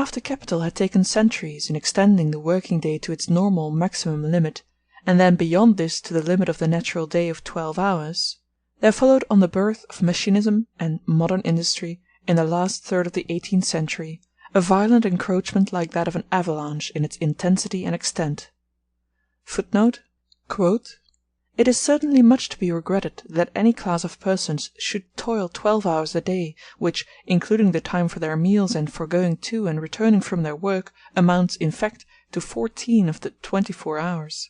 after Kapital had taken centuries in extending the working day to its normal maximum limit, and then beyond this to the limit of the natural day of 12 hours, there followed on the birth of machinism and modern industry in the last third of the 18th century a violent encroachment like that of an avalanche in its intensity and extent. Footnote: "It is certainly much to be regretted that any class of persons should toil 12 hours a day, which, including the time for their meals and for going to and returning from their work, amounts, in fact, to 14 of the 24 hours.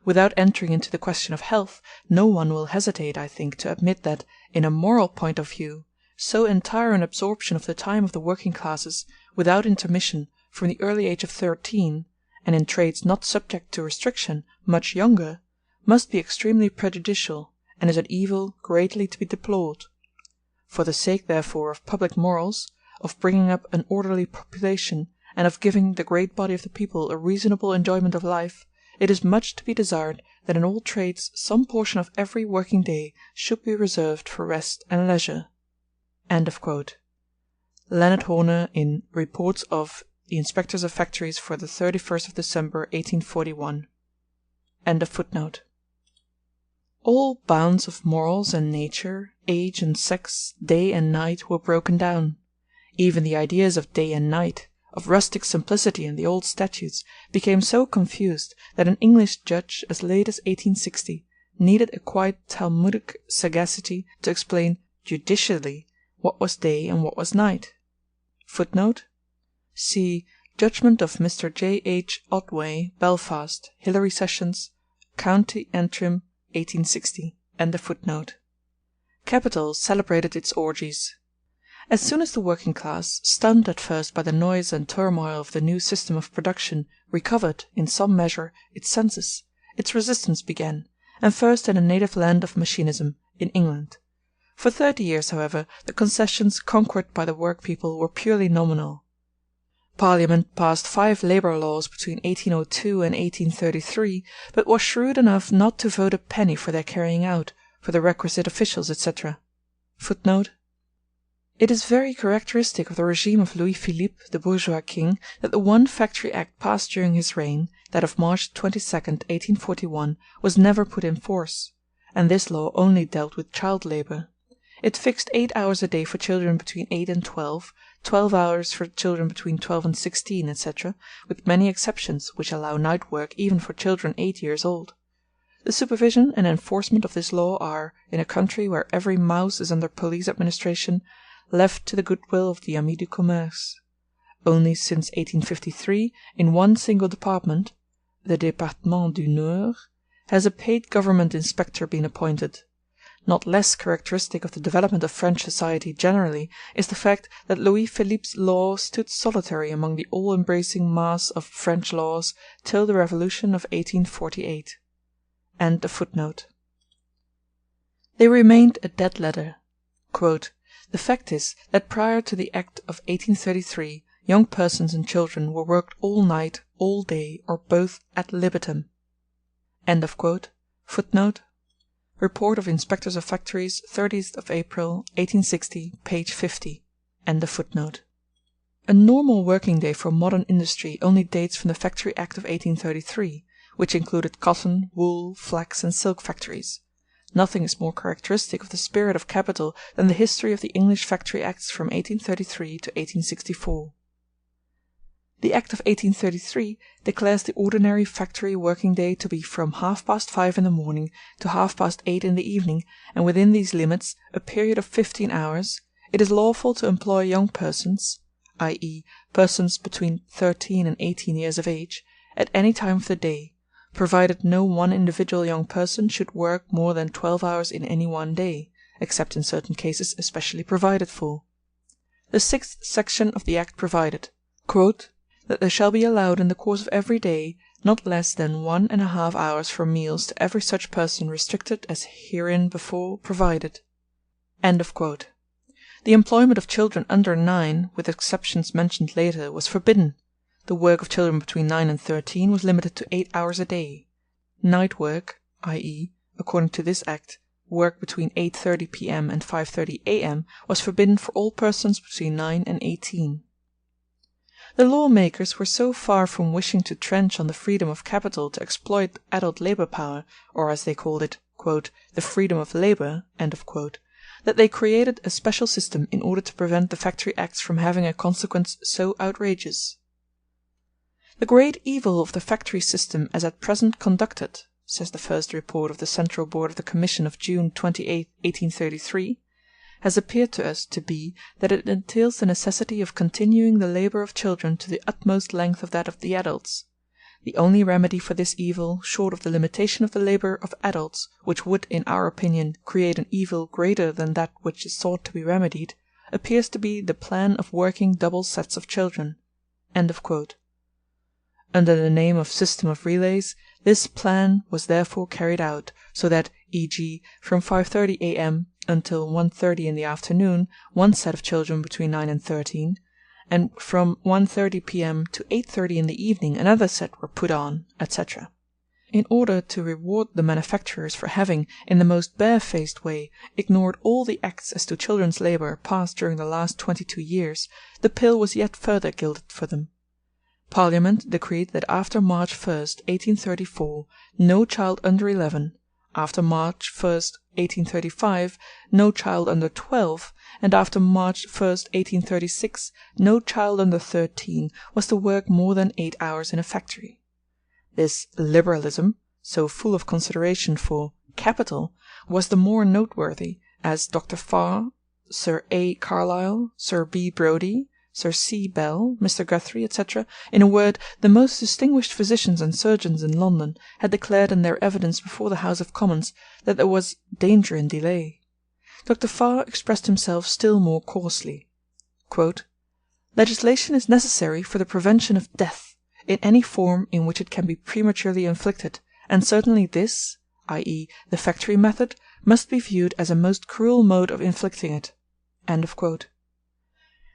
Without entering into the question of health, no one will hesitate, I think, to admit that, in a moral point of view, so entire an absorption of the time of the working classes, without intermission, from the early age of 13, and in trades not subject to restriction, much younger, must be extremely prejudicial, and is an evil greatly to be deplored. For the sake, therefore, of public morals, of bringing up an orderly population, and of giving the great body of the people a reasonable enjoyment of life, it is much to be desired that in all trades some portion of every working day should be reserved for rest and leisure." Leonard Horner in Reports of the Inspectors of Factories for the 31st of December 1841. All bounds of morals and nature, age and sex, day and night were broken down. Even the ideas of day and night, of rustic simplicity in the old statutes, became so confused that an English judge as late as 1860 needed a quite Talmudic sagacity to explain judicially what was day and what was night. Footnote: see Judgment of Mr. J. H. Otway, Belfast, Hilary Sessions, County Antrim, 1860. Kapital celebrated its orgies. As soon as the working class, stunned at first by the noise and turmoil of the new system of production, recovered, in some measure, its senses, its resistance began, and first in a native land of machinism, in England. For 30 years, however, the concessions conquered by the workpeople were purely nominal. Parliament passed 5 labour laws between 1802 and 1833, but was shrewd enough not to vote a penny for their carrying out, for the requisite officials, etc. Footnote: it is very characteristic of the regime of Louis Philippe, the bourgeois king, that the one Factory Act passed during his reign, that of March 22, 1841, was never put in force, and this law only dealt with child labour. It fixed 8 hours a day for children between 8 and 12, 12 hours for children between 12 and 16, etc., with many exceptions, which allow night work even for children 8 years old. The supervision and enforcement of this law are, in a country where every mouse is under police administration, left to the goodwill of the Amis du Commerce. Only since 1853, in one single department, the Département du Nord, has a paid government inspector been appointed. Not less characteristic of the development of French society generally is the fact that Louis Philippe's law stood solitary among the all-embracing mass of French laws till the Revolution of 1848. They remained a dead letter. "The fact is that prior to the Act of 1833 young persons and children were worked all night, all day, or both ad libitum." Footnote: Report of Inspectors of Factories, 30th of April, 1860, page 50. A normal working day for modern industry only dates from the Factory Act of 1833, which included cotton, wool, flax, and silk factories. Nothing is more characteristic of the spirit of capital than the history of the English Factory Acts from 1833 to 1864. The Act of 1833 declares the ordinary factory working day to be from 5:30 in the morning to 8:30 in the evening, and within these limits, a period of 15 hours, it is lawful to employ young persons, i.e., persons between 13 and 18 years of age, at any time of the day, provided no one individual young person should work more than 12 hours in any one day, except in certain cases especially provided for. The 6th section of the Act provided, that there shall be allowed in the course of every day not less than 1½ hours for meals to every such person restricted as herein before provided. The employment of children under 9, with exceptions mentioned later, was forbidden. The work of children between 9 and 13 was limited to 8 hours a day. Night work, i.e., according to this Act, work between 8:30 p.m. and 5:30 a.m., was forbidden for all persons between 9 and 18. The lawmakers were so far from wishing to trench on the freedom of capital to exploit adult labour power, or as they called it, "the freedom of labour," that they created a special system in order to prevent the Factory Acts from having a consequence so outrageous. "The great evil of the factory system as at present conducted," says the first report of the Central Board of the Commission of June 28, 1833, "has appeared to us to be that it entails the necessity of continuing the labour of children to the utmost length of that of the adults. The only remedy for this evil, short of the limitation of the labour of adults, which would, in our opinion, create an evil greater than that which is sought to be remedied, appears to be the plan of working double sets of children." Under the name of system of relays, this plan was therefore carried out, so that, e.g., from 5:30 a.m. until 1:30 in the afternoon, one set of children between 9 and 13, and from 1:30 p.m. to 8:30 in the evening another set were put on, etc. In order to reward the manufacturers for having, in the most barefaced way, ignored all the acts as to children's labour passed during the last 22 years, the pill was yet further gilded for them. Parliament decreed that after March 1st, 1834, no child under 11, after March 1st, 1835, no child under 12, and after March 1st, 1836, no child under 13 was to work more than 8 hours in a factory. This liberalism, so full of consideration for capital, was the more noteworthy, as Dr. Farr, Sir A. Carlyle, Sir B. Brodie, Sir C. Bell, Mr. Guthrie, etc., in a word, the most distinguished physicians and surgeons in London, had declared in their evidence before the House of Commons that there was danger in delay. Dr. Farr expressed himself still more coarsely. "Legislation is necessary for the prevention of death, in any form in which it can be prematurely inflicted, and certainly this, i.e., the factory method, must be viewed as a most cruel mode of inflicting it."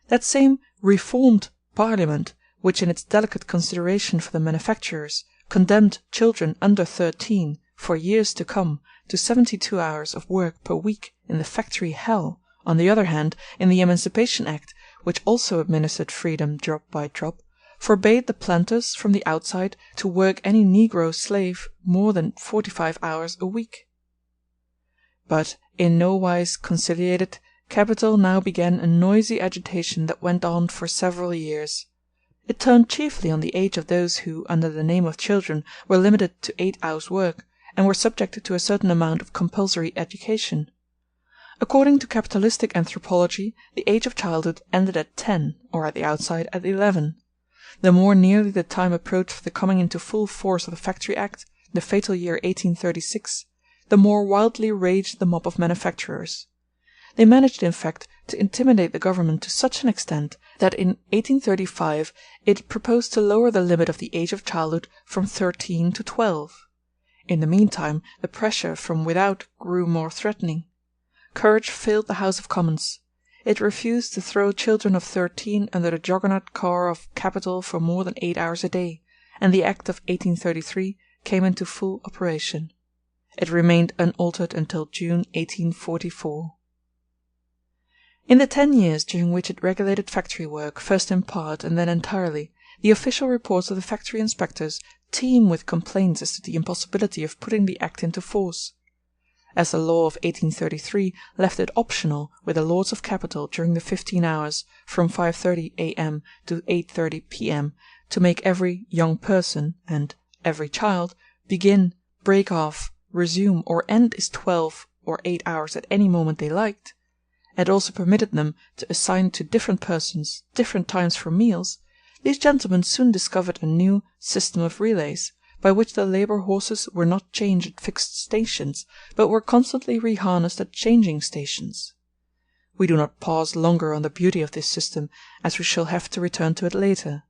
That same reformed Parliament, which in its delicate consideration for the manufacturers condemned children under 13 for years to come to 72 hours of work per week in the factory hell, on the other hand, in the Emancipation Act, which also administered freedom drop by drop, forbade the planters from the outside to work any negro slave more than 45 hours a week. But, in no wise conciliated, capital now began a noisy agitation that went on for several years. It turned chiefly on the age of those who, under the name of children, were limited to 8 hours' work, and were subjected to a certain amount of compulsory education. According to capitalistic anthropology, the age of childhood ended at 10, or at the outside at 11. The more nearly the time approached for the coming into full force of the Factory Act, the fatal year 1836, the more wildly raged the mob of manufacturers. They managed, in fact, to intimidate the government to such an extent that in 1835 it proposed to lower the limit of the age of childhood from 13 to 12. In the meantime the pressure from without grew more threatening. Courage failed the House of Commons. It refused to throw children of 13 under the juggernaut car of capital for more than 8 hours a day, and the Act of 1833 came into full operation. It remained unaltered until June 1844. In the 10 years during which it regulated factory work, first in part and then entirely, the official reports of the factory inspectors teem with complaints as to the impossibility of putting the Act into force. As the law of 1833 left it optional with the Lords of Capital during the 15 hours, from 5:30 a.m. to 8:30 p.m., to make every young person and every child begin, break off, resume, or end his 12 or 8 hours at any moment they liked, and also permitted them to assign to different persons different times for meals, these gentlemen soon discovered a new system of relays, by which the labour horses were not changed at fixed stations, but were constantly reharnessed at changing stations. We do not pause longer on the beauty of this system, as we shall have to return to it later.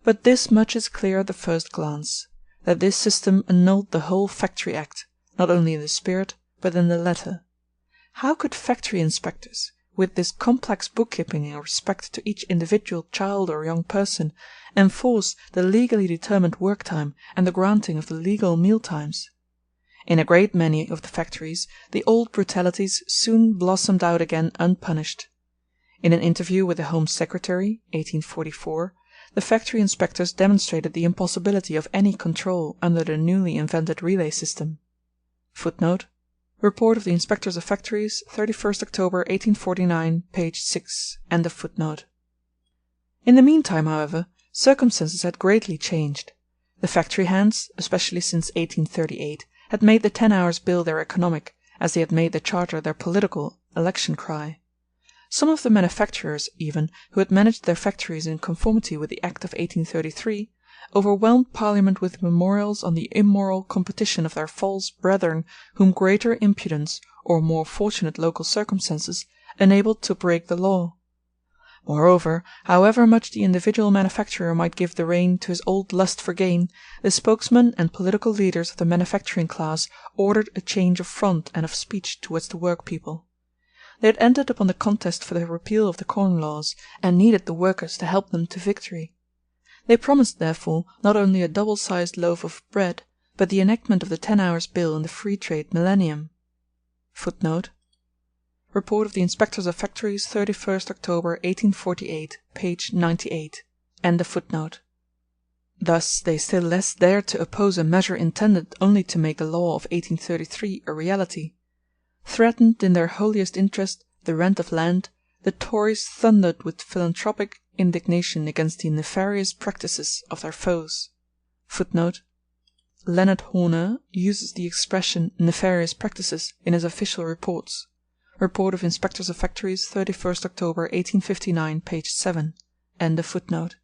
But this much is clear at the first glance, that this system annulled the whole Factory Act, not only in the spirit, but in the letter. How could factory inspectors, with this complex bookkeeping in respect to each individual child or young person, enforce the legally determined work time and the granting of the legal meal times? In a great many of the factories the old brutalities soon blossomed out again unpunished. In an interview with the Home Secretary, 1844, the factory inspectors demonstrated the impossibility of any control under the newly invented relay system. Footnote: Report of the Inspectors of Factories, 31st October 1849, page 6. End of footnote. In the meantime, however, circumstances had greatly changed. The factory hands, especially since 1838, had made the 10 hours bill their economic, as they had made the charter their political, election cry. Some of the manufacturers, even, who had managed their factories in conformity with the Act of 1833, overwhelmed Parliament with memorials on the immoral competition of their false brethren whom greater impudence, or more fortunate local circumstances, enabled to break the law. Moreover, however much the individual manufacturer might give the rein to his old lust for gain, the spokesmen and political leaders of the manufacturing class ordered a change of front and of speech towards the workpeople. They had entered upon the contest for the repeal of the Corn Laws, and needed the workers to help them to victory. They promised, therefore, not only a double-sized loaf of bread, but the enactment of the 10 hours bill in the Free Trade Millennium. Footnote: Report of the Inspectors of Factories, 31st October 1848, page 98. End of footnote. Thus they still less dared to oppose a measure intended only to make the law of 1833 a reality. Threatened in their holiest interest, the rent of land, the Tories thundered with philanthropic indignation against the nefarious practices of their foes. Footnote: Leonard Horner uses the expression nefarious practices in his official reports. Report of Inspectors of Factories, 31st October 1859, page 7. End of footnote.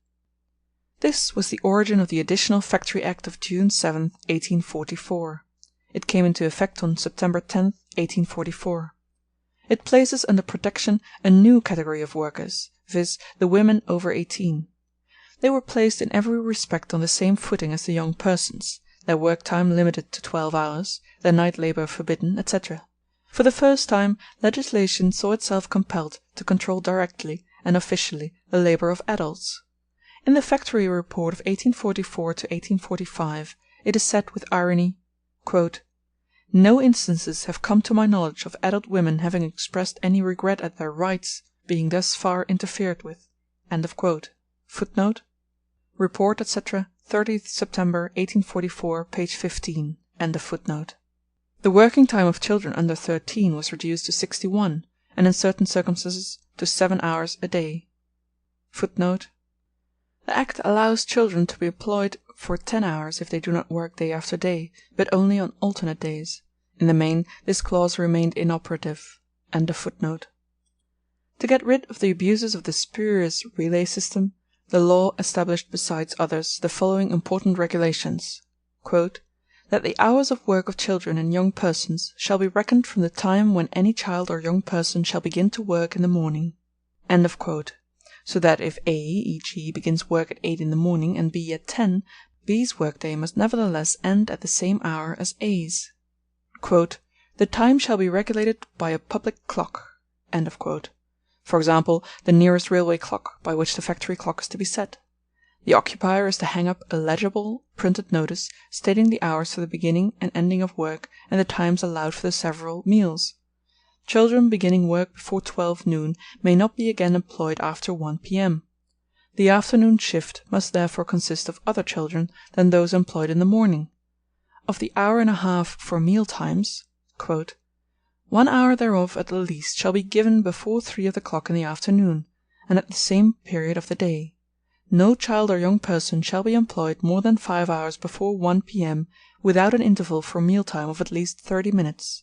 This was the origin of the Additional Factory Act of June 7, 1844. It came into effect on September 10, 1844. It places under protection a new category of workers, viz., the women over 18. They were placed in every respect on the same footing as the young persons, their work time limited to 12 hours, their night labour forbidden, etc. For the first time, legislation saw itself compelled to control directly and officially the labour of adults. In the Factory Report of 1844 to 1845, it is said with irony, quote, "No instances have come to my knowledge of adult women having expressed any regret at their rights being thus far interfered with." End of quote. Footnote: Report, etc., 30th September 1844, page 15. End of footnote. The working time of children under 13 was reduced to 61, and in certain circumstances to 7 hours a day. Footnote: The Act allows children to be employed for 10 hours if they do not work day after day, but only on alternate days. In the main, this clause remained inoperative. End of footnote. To get rid of the abuses of the spurious relay system, the law established besides others the following important regulations: quote, "That the hours of work of children and young persons shall be reckoned from the time when any child or young person shall begin to work in the morning." End of quote. So that if A, e.g., begins work at 8 in the morning and B at 10, B's workday must nevertheless end at the same hour as A's. Quote, "The time shall be regulated by a public clock." End of quote. For example, the nearest railway clock, by which the factory clock is to be set. The occupier is to hang up a legible, printed notice stating the hours for the beginning and ending of work and the times allowed for the several meals. Children beginning work before 12 noon may not be again employed after 1 p.m. The afternoon shift must therefore consist of other children than those employed in the morning. Of the hour and a half for meal times, quote, "1 hour thereof at the least shall be given before 3 of the clock in the afternoon, and at the same period of the day. No child or young person shall be employed more than 5 hours before 1 p.m. without an interval for meal time of at least 30 minutes.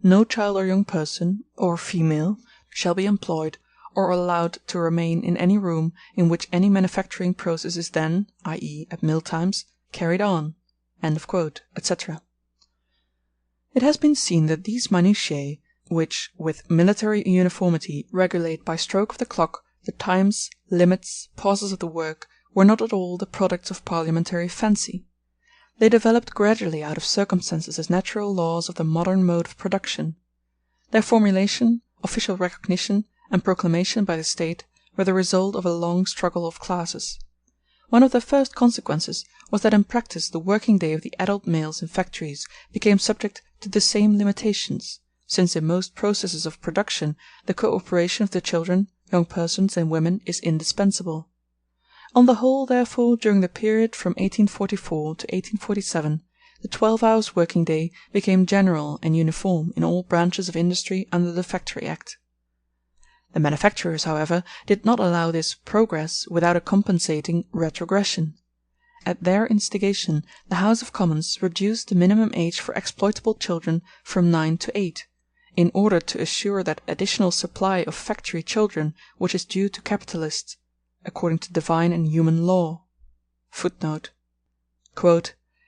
No child or young person, or female, shall be employed or allowed to remain in any room in which any manufacturing process is then, i.e. at meal times, carried on." End of quote, etc. It has been seen that these minutiae, which, with military uniformity, regulate by stroke of the clock the times, limits, pauses of the work, were not at all the products of parliamentary fancy. They developed gradually out of circumstances as natural laws of the modern mode of production. Their formulation, official recognition, and proclamation by the state were the result of a long struggle of classes. One of the first consequences was that in practice the working day of the adult males in factories became subject to the same limitations, since in most processes of production the co-operation of the children, young persons, and women is indispensable. On the whole, therefore, during the period from 1844 to 1847, the 12 hours working day became general and uniform in all branches of industry under the Factory Act. The manufacturers, however, did not allow this progress without a compensating retrogression. At their instigation, the House of Commons reduced the minimum age for exploitable children from 9 to 8, in order to assure that additional supply of factory children which is due to capitalists, according to divine and human law. Footnote: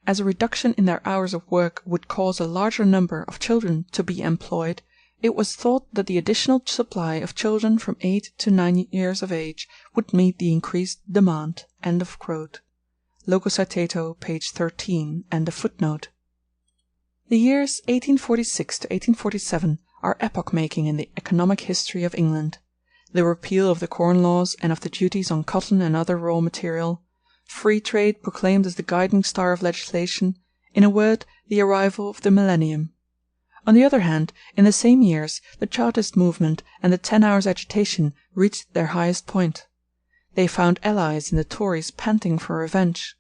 "As a reduction in their hours of work would cause a larger number of children to be employed, it was thought that the additional supply of children from 8 to 9 years of age would meet the increased demand." Logo citato, page 13, and a footnote. The years 1846 to 1847 are epoch-making in the economic history of England. The repeal of the Corn Laws and of the duties on cotton and other raw material, free trade proclaimed as the guiding star of legislation, in a word, the arrival of the millennium. On the other hand, in the same years, the Chartist movement and the 10 hours agitation reached their highest point. They found allies in the Tories panting for revenge.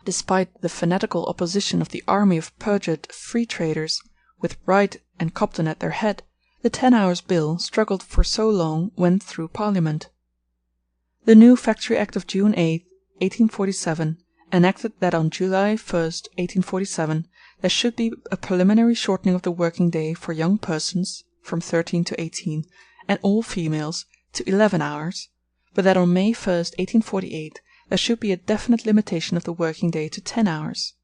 Despite the fanatical opposition of the army of perjured free traders, with Bright and Cobden at their head, the 10 hours bill, struggled for so long, went through Parliament. The new Factory Act of June 8, 1847, enacted that on July 1, 1847, there should be a preliminary shortening of the working day for young persons from 13 to 18, and all females, to 11 hours, but that on May 1, 1848, there should be a definite limitation of the working day to 10 hours.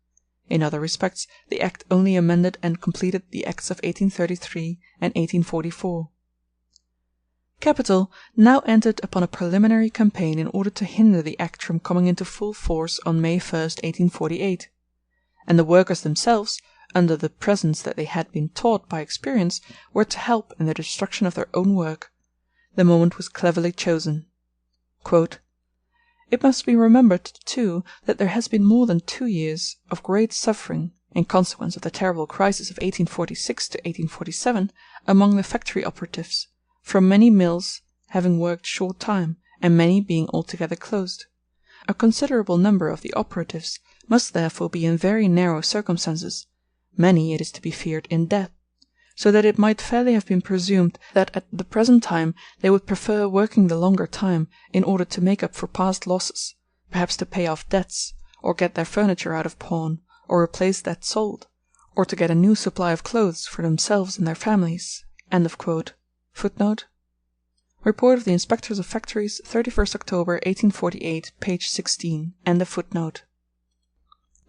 In other respects, the Act only amended and completed the Acts of 1833 and 1844. Kapital now entered upon a preliminary campaign in order to hinder the Act from coming into full force on May 1, 1848. And the workers themselves, under the presence that they had been taught by experience, were to help in the destruction of their own work. The moment was cleverly chosen. "It must be remembered, too, that there has been more than 2 years of great suffering, in consequence of the terrible crisis of 1846 to 1847, among the factory operatives, from many mills having worked short time, and many being altogether closed. A considerable number of the operatives must therefore be in very narrow circumstances, many, it is to be feared, in debt, so that it might fairly have been presumed that at the present time they would prefer working the longer time in order to make up for past losses, perhaps to pay off debts, or get their furniture out of pawn, or replace that sold, or to get a new supply of clothes for themselves and their families." Footnote: Report of the Inspectors of Factories, 31st October 1848, page 16, and a footnote.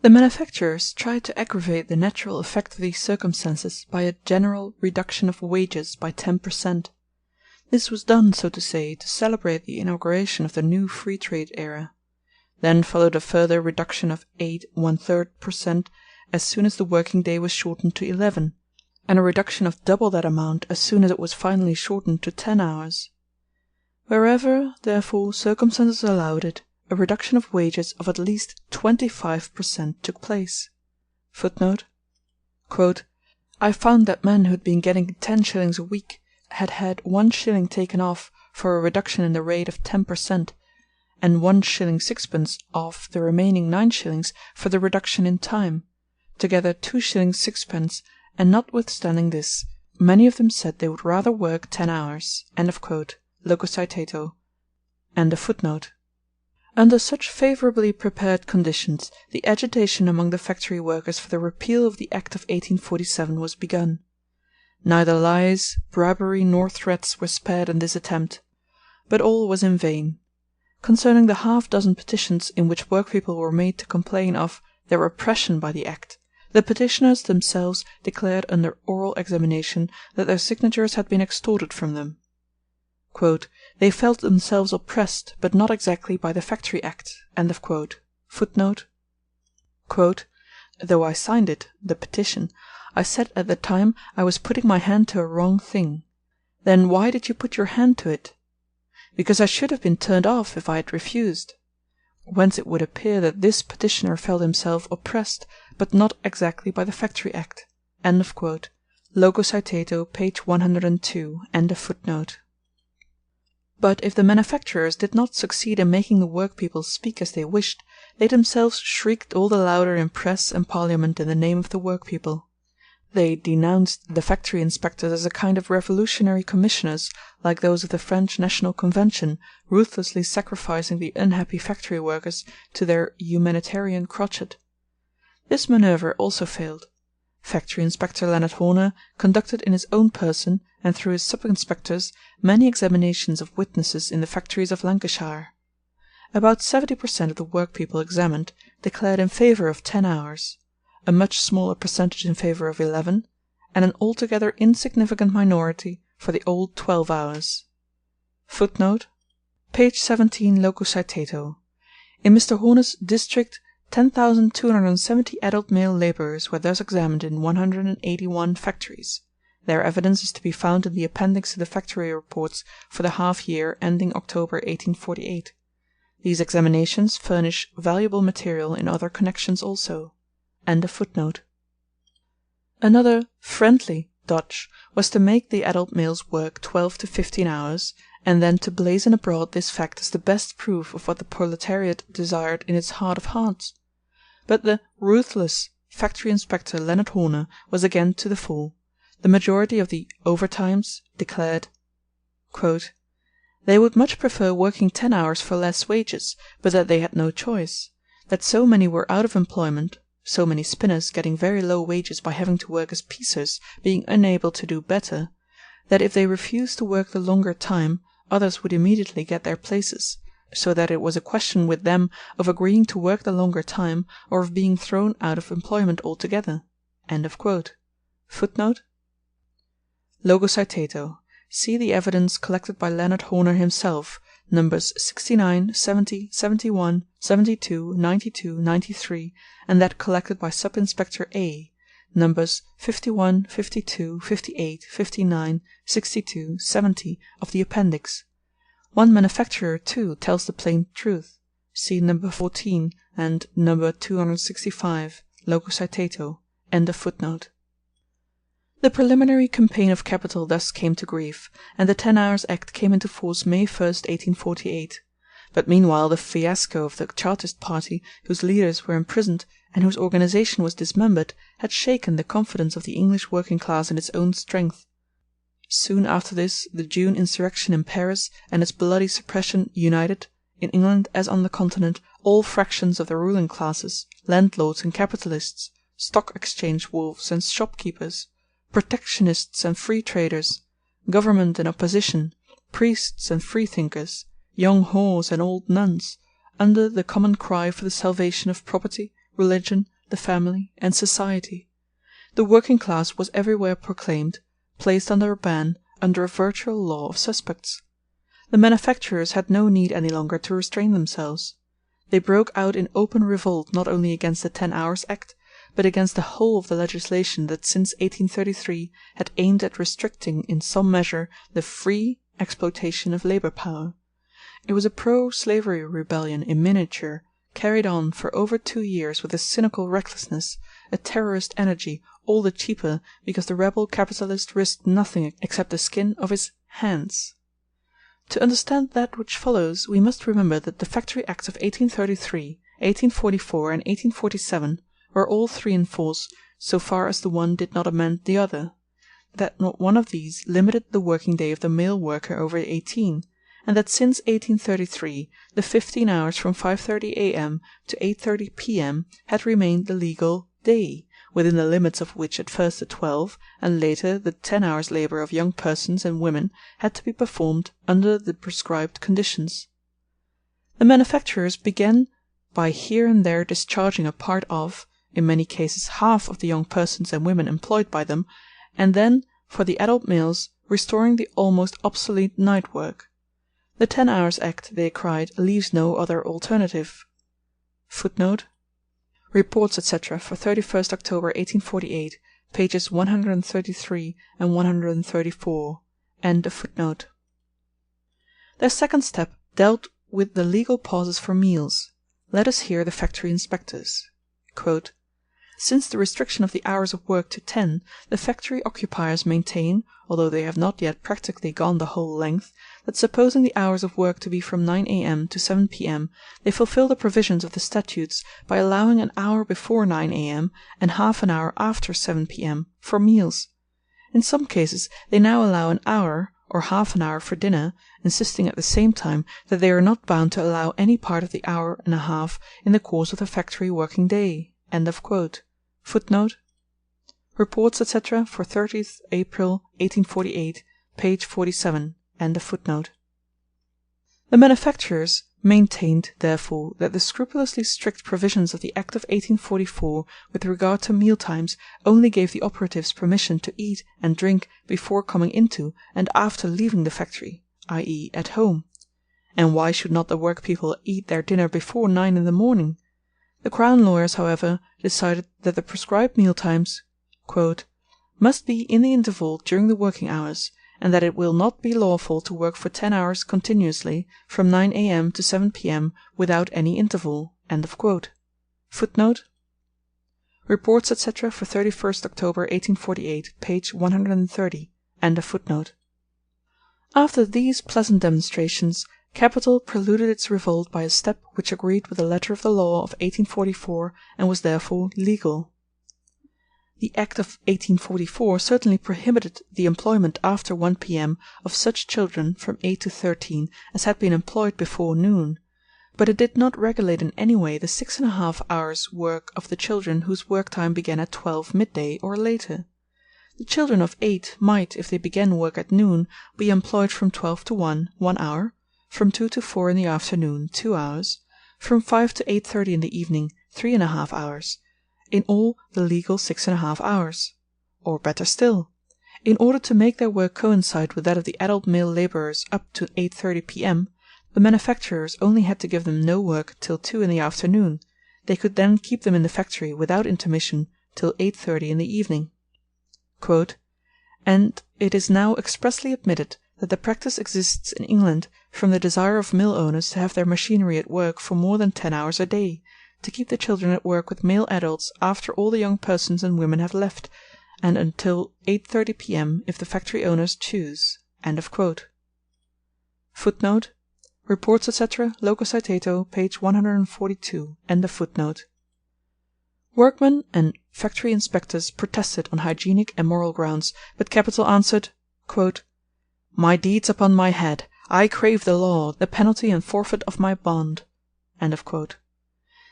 The manufacturers tried to aggravate the natural effect of these circumstances by a general reduction of wages by 10%. This was done, so to say, to celebrate the inauguration of the new free trade era. Then followed a further reduction of 8 1/3% as soon as the working day was shortened to 11, and a reduction of double that amount as soon as it was finally shortened to 10 hours. Wherever, therefore, circumstances allowed it, a reduction of wages of at least 25% took place. Footnote: "I found that men who had been getting 10 shillings a week had had 1 shilling taken off for a reduction in the rate of 10%, and 1 shilling 6pence off the remaining 9 shillings for the reduction in time, together 2 shillings 6pence, and notwithstanding this, many of them said they would rather work 10 hours." Logo citato, and a footnote. Under such favourably prepared conditions, the agitation among the factory workers for the repeal of the Act of 1847 was begun. Neither lies, bribery, nor threats were spared in this attempt. But all was in vain. Concerning the half-dozen petitions in which workpeople were made to complain of their oppression by the Act, the petitioners themselves declared under oral examination that their signatures had been extorted from them. "They felt themselves oppressed, but not exactly by the Factory Act." Footnote: "Though I signed it (the petition), I said at the time I was putting my hand to a wrong thing. Then why did you put your hand to it? Because I should have been turned off if I had refused. Whence it would appear that this petitioner felt himself oppressed, but not exactly by the Factory Act." Logo citato, page 102, and a footnote. But if the manufacturers did not succeed in making the workpeople speak as they wished, they themselves shrieked all the louder in press and parliament in the name of the workpeople. They denounced the factory inspectors as a kind of revolutionary commissioners, like those of the French National Convention, ruthlessly sacrificing the unhappy factory workers to their humanitarian crotchet. This manoeuvre also failed. Factory Inspector Leonard Horner conducted in his own person, and through his sub-inspectors, many examinations of witnesses in the factories of Lancashire. About 70% of the workpeople examined declared in favour of 10 hours, a much smaller percentage in favour of 11, and an altogether insignificant minority for the old 12 hours. Footnote: page 17 loco citato. In Mr. Horner's district 10,270 adult male labourers were thus examined in 181 factories. Their evidence is to be found in the appendix to the factory reports for the half-year ending October 1848. These examinations furnish valuable material in other connections also. End of footnote. Another friendly dodge was to make the adult males work 12 to 15 hours, and then to blazon abroad this fact as the best proof of what the proletariat desired in its heart of hearts. But the ruthless factory inspector Leonard Horner was again to the fore. The majority of the overtimes declared, quote, "They would much prefer working 10 hours for less wages, but that they had no choice; that so many were out of employment, so many spinners getting very low wages by having to work as piecers, being unable to do better, that if they refused to work the longer time, others would immediately get their places, so that it was a question with them of agreeing to work the longer time, or of being thrown out of employment altogether." End of quote. Footnote: logo citato. See the evidence collected by Leonard Horner himself, numbers 69, 70, 71, 72, 92, 93, and that collected by Sub-Inspector A, numbers 51, 52, 58, 59, 62, 70 of the appendix. One manufacturer, too, tells the plain truth. See number 14 and number 265, logo citato. End of footnote. The preliminary campaign of capital thus came to grief, and the 10 Hours Act came into force May 1st, 1848. But meanwhile the fiasco of the Chartist party, whose leaders were imprisoned and whose organisation was dismembered, had shaken the confidence of the English working class in its own strength. Soon after this the June insurrection in Paris and its bloody suppression united, in England as on the Continent, all fractions of the ruling classes, landlords and capitalists, stock exchange wolves and shopkeepers, protectionists and free traders, government and opposition, priests and freethinkers, young whores and old nuns, under the common cry for the salvation of property, religion, the family, and society. The working class was everywhere proclaimed, placed under a ban, under a virtual law of suspects. The manufacturers had no need any longer to restrain themselves. They broke out in open revolt not only against the 10 Hours Act, but against the whole of the legislation that since 1833 had aimed at restricting in some measure the free exploitation of labour power. It was a pro-slavery rebellion in miniature, carried on for over 2 years with a cynical recklessness, a terrorist energy, all the cheaper because the rebel capitalist risked nothing except the skin of his hands. To understand that which follows, we must remember that the Factory Acts of 1833, 1844, and 1847 were all three in force so far as the one did not amend the other; that not one of these limited the working day of the male worker over 18, and that since 1833 the 15 hours from 5:30 a.m. to 8:30 p.m. had remained the legal day, within the limits of which at first the 12 and later the 10 hours labour of young persons and women had to be performed under the prescribed conditions. The manufacturers began by here and there discharging a part of, in many cases half of the young persons and women employed by them, and then, for the adult males, restoring the almost obsolete night work. The 10 Hours Act, they cried, leaves no other alternative. Footnote: Reports, etc. for 31st October 1848, pages 133 and 134. End of footnote. Their second step dealt with the legal pauses for meals. Let us hear the factory inspectors. Quote, Since the restriction of the hours of work to 10, the factory occupiers maintain, although they have not yet practically gone the whole length, that supposing the hours of work to be from 9 a.m. to 7 p.m., they fulfil the provisions of the statutes by allowing an hour before 9 a.m. and half an hour after 7 p.m. for meals. In some cases they now allow an hour, or half an hour for dinner, insisting at the same time that they are not bound to allow any part of the hour and a half in the course of the factory working day." Footnote: Reports, etc., for 30th April 1848, page 47. The manufacturers maintained, therefore, that the scrupulously strict provisions of the Act of 1844 with regard to meal times only gave the operatives permission to eat and drink before coming into and after leaving the factory, i.e. at home. And why should not the workpeople eat their dinner before 9 in the morning? The Crown lawyers, however, decided that the prescribed meal times "must be in the interval during the working hours, and that it will not be lawful to work for 10 hours continuously, from 9 a.m. to 7 p.m. without any interval." Footnote: Reports, etc., for 31st October 1848, page 130. After these pleasant demonstrations, Kapital preluded its revolt by a step which agreed with the letter of the law of 1844 and was therefore legal. The Act of 1844 certainly prohibited the employment after 1 p.m. of such children from 8 to 13 as had been employed before noon, but it did not regulate in any way the 6½ hours' work of the children whose work time began at 12 midday or later. The children of 8 might, if they began work at noon, be employed from 12 to 1, 1 hour, from 2 to 4 in the afternoon, 2 hours, from 5 to 8:30 in the evening, 3½ hours, in all the legal 6½ hours. Or better still, in order to make their work coincide with that of the adult male labourers up to 8:30 p.m., the manufacturers only had to give them no work till 2 in the afternoon. They could then keep them in the factory without intermission till 8:30 in the evening. "And it is now expressly admitted that the practice exists in England from the desire of mill owners to have their machinery at work for more than 10 hours a day, to keep the children at work with male adults after all the young persons and women have left, and until 8:30 p.m. if the factory owners choose." Footnote: Reports, etc., loco citato, page 142. Workmen and factory inspectors protested on hygienic and moral grounds, but Kapital answered, "My deeds upon my head, I crave the law, the penalty and forfeit of my bond."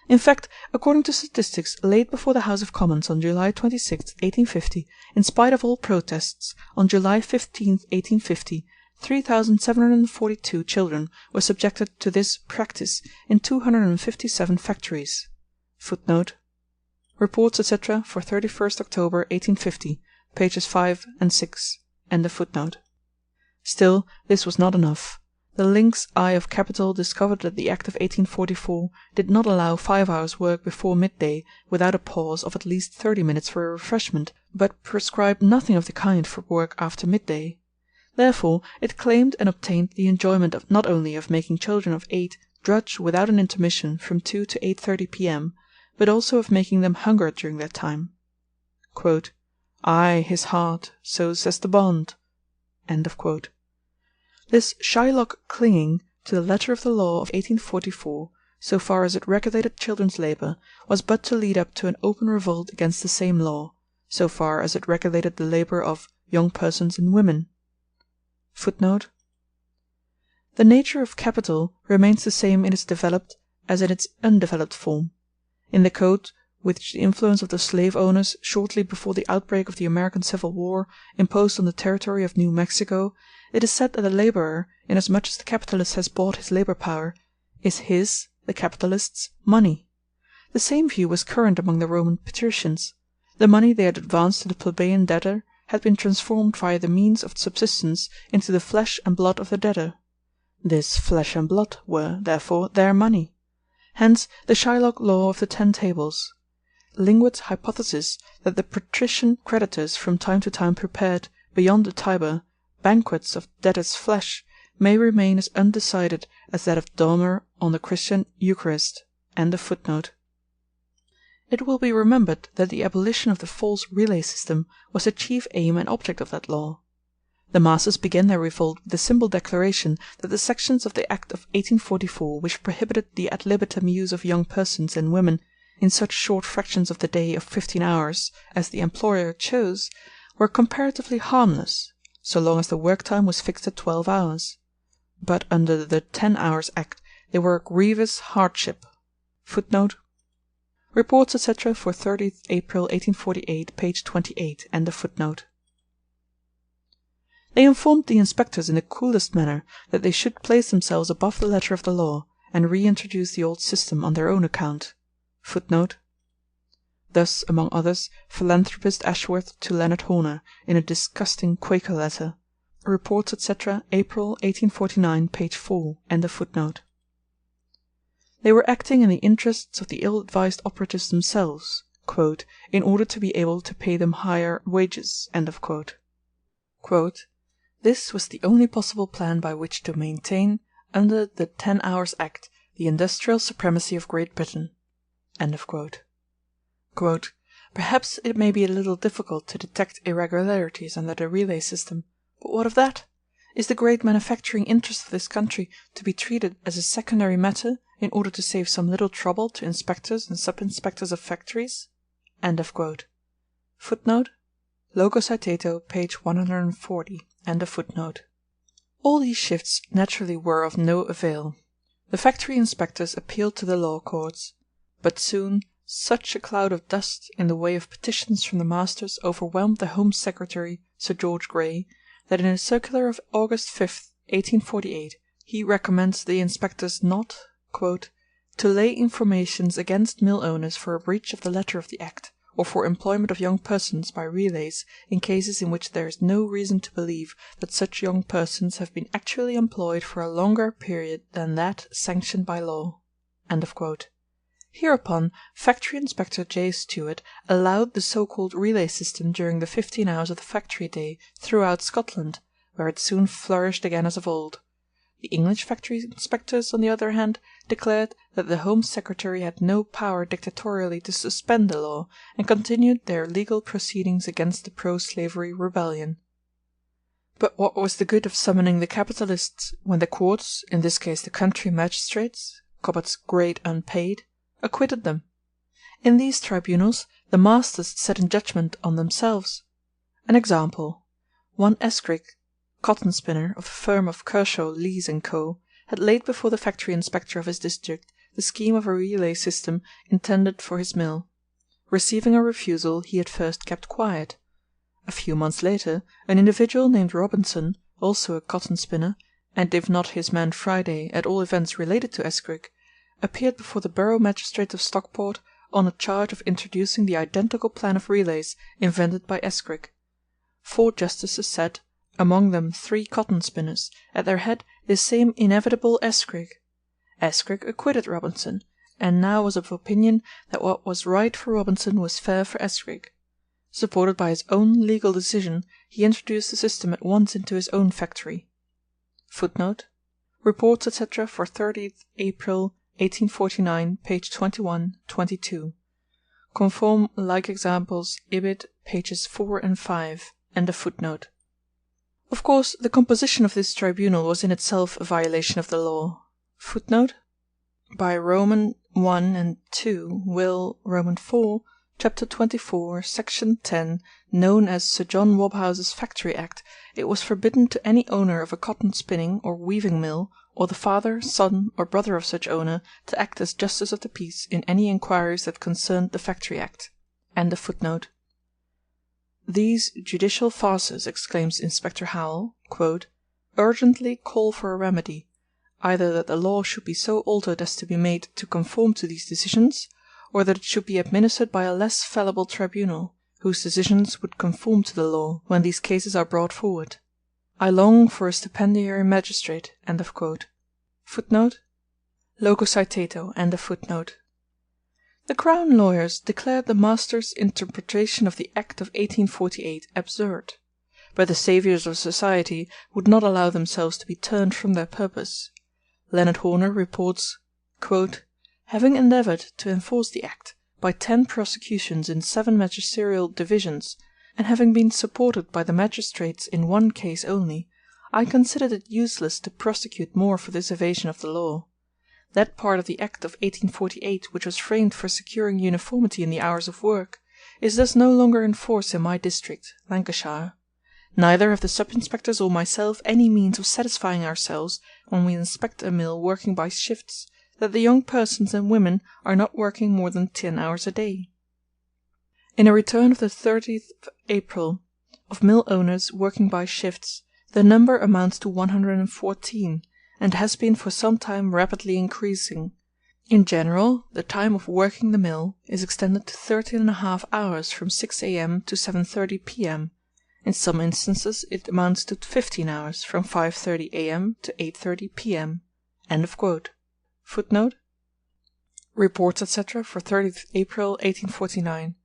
In fact, according to statistics laid before the House of Commons on July 26, 1850, in spite of all protests, on July 15, 1850, 3,742 children were subjected to this "practice" in 257 factories. Footnote: Reports, etc., for 31st October 1850, pages 5 and 6. Still, this was not enough. The lynx eye of Kapital discovered that the Act of 1844 did not allow 5 hours' work before midday without a pause of at least 30 minutes for refreshment, but prescribed nothing of the kind for work after midday. Therefore it claimed and obtained the enjoyment of not only of making children of 8 drudge without an intermission from 2 to 8:30 p.m., but also of making them hunger during that time. "Aye, his heart, so says the bond." This Shylock clinging to the letter of the law of 1844, so far as it regulated children's labour, was but to lead up to an open revolt against the same law, so far as it regulated the labour of young persons and women. Footnote: The nature of capital remains the same in its developed as in its undeveloped form. In the code which the influence of the slave owners, shortly before the outbreak of the American Civil War, imposed on the territory of New Mexico, it is said that the labourer, inasmuch as the capitalist has bought his labour power, is his, the capitalist's, money. The same view was current among the Roman patricians. The money they had advanced to the plebeian debtor had been transformed via the means of subsistence into the flesh and blood of the debtor. This flesh and blood were, therefore, their money. Hence the Shylock law of the 10 tables. Lingwood's hypothesis that the patrician creditors from time to time prepared, beyond the Tiber, banquets of debtors' flesh, may remain as undecided as that of Dahmer on the Christian Eucharist. In It will be remembered that the abolition of the false relay system was the chief aim and object of that law. The masters began their revolt with the simple declaration that the sections of the Act of 1844 which prohibited the ad libitum use of young persons and women in such short fractions of the day of 15 hours as the employer chose were comparatively harmless, so long as the work time was fixed at 12 hours. But under the 10 Hours Act they were a grievous hardship. Footnote: Reports, etc. for 30th April 1848, page 28, end of footnote. They informed the inspectors in the coolest manner that they should place themselves above the letter of the law, and reintroduce the old system on their own account. Footnote: Thus, among others, philanthropist Ashworth to Leonard Horner, in a disgusting Quaker letter. Reports, etc., April 1849, page 4, end of footnote. They were acting in the interests of the ill-advised operatives themselves, quote, in order to be able to pay them higher wages, end of quote. Quote, This was the only possible plan by which to maintain, under the 10 Hours Act, the industrial supremacy of Great Britain. End of quote. Quote, Perhaps it may be a little difficult to detect irregularities under the relay system, but what of that? Is the great manufacturing interest of this country to be treated as a secondary matter in order to save some little trouble to inspectors and sub-inspectors of factories? End of quote. Footnote: Loco citato, page 140, end of footnote. All these shifts naturally were of no avail. The factory inspectors appealed to the law courts, but soon such a cloud of dust in the way of petitions from the masters overwhelmed the Home Secretary, Sir George Grey, that in a circular of August 5th, 1848, he recommends the inspectors not, quote, to lay informations against mill owners for a breach of the letter of the Act, or for employment of young persons by relays in cases in which there is no reason to believe that such young persons have been actually employed for a longer period than that sanctioned by law. End of quote. Hereupon Factory Inspector J. Stuart allowed the so-called relay system during the 15 hours of the factory day throughout Scotland, where it soon flourished again as of old. The English factory inspectors, on the other hand, declared that the Home Secretary had no power dictatorially to suspend the law, and continued their legal proceedings against the pro-slavery rebellion. But what was the good of summoning the capitalists when the courts, in this case the country magistrates, Cobbett's grade unpaid, acquitted them? In these tribunals the masters sat in judgment on themselves. An example: one Escrick, cotton spinner of the firm of Kershaw, Lees & Co., had laid before the factory inspector of his district the scheme of a relay system intended for his mill. Receiving a refusal, he at first kept quiet. A few months later, an individual named Robinson, also a cotton spinner, and if not his man Friday, at all events related to Escrick, appeared before the borough magistrate of Stockport on a charge of introducing the identical plan of relays invented by Escrick. 4 justices sat, among them 3 cotton spinners, at their head this same inevitable Escrick. Escrick acquitted Robinson, and now was of opinion that what was right for Robinson was fair for Escrick. Supported by his own legal decision, he introduced the system at once into his own factory. Footnote: Reports, etc. for 30th April 1849, page 21, 22. Conform like examples, ibid, pages 4 and 5, end of footnote. Of course, the composition of this tribunal was in itself a violation of the law. Footnote: By Roman 1 and 2 will Roman 4, chapter 24, section 10, known as Sir John Wobhouse's Factory Act, it was forbidden to any owner of a cotton spinning or weaving mill, or the father, son, or brother of such owner, to act as justice of the peace in any inquiries that concerned the Factory Act. End of footnote. These judicial farces, exclaims Inspector Howell, quote, urgently call for a remedy, either that the law should be so altered as to be made to conform to these decisions, or that it should be administered by a less fallible tribunal, whose decisions would conform to the law when these cases are brought forward. I long for a stipendiary magistrate. End of quote. Footnote: Loco citato. End of footnote. The Crown lawyers declared the master's interpretation of the Act of 1848 absurd, but the saviours of society would not allow themselves to be turned from their purpose. Leonard Horner reports, quote, having endeavoured to enforce the Act, by 10 prosecutions in 7 magisterial divisions, and having been supported by the magistrates in 1 case only, I considered it useless to prosecute more for this evasion of the law. That part of the Act of 1848 which was framed for securing uniformity in the hours of work is thus no longer in force in my district, Lancashire. Neither have the sub-inspectors or myself any means of satisfying ourselves, when we inspect a mill working by shifts, that the young persons and women are not working more than 10 hours a day. In a return of the 30th of April of mill owners working by shifts, the number amounts to 114, and has been for some time rapidly increasing. In general, the time of working the mill is extended to 13½ hours from 6 a.m. to 7:30 p.m. In some instances it amounts to 15 hours, from 5:30 a.m. to 8:30 p.m. Footnote: Reports, etc. for 30th April 1849,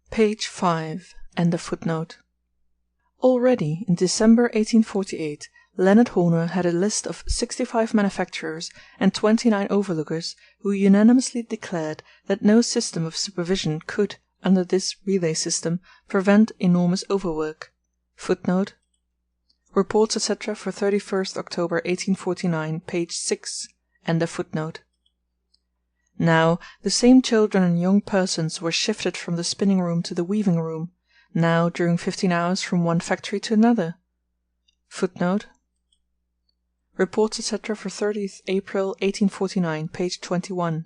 page 5. Already in December 1848 Leonard Horner had a list of 65 manufacturers and 29 overlookers who unanimously declared that no system of supervision could, under this relay system, prevent enormous overwork. Footnote: Reports, etc. for 31st October 1849, page 6. Now the same children and young persons were shifted from the spinning room to the weaving room, now during 15 hours from one factory to another. Footnote: Reports, etc. for 30th April 1849, page 21.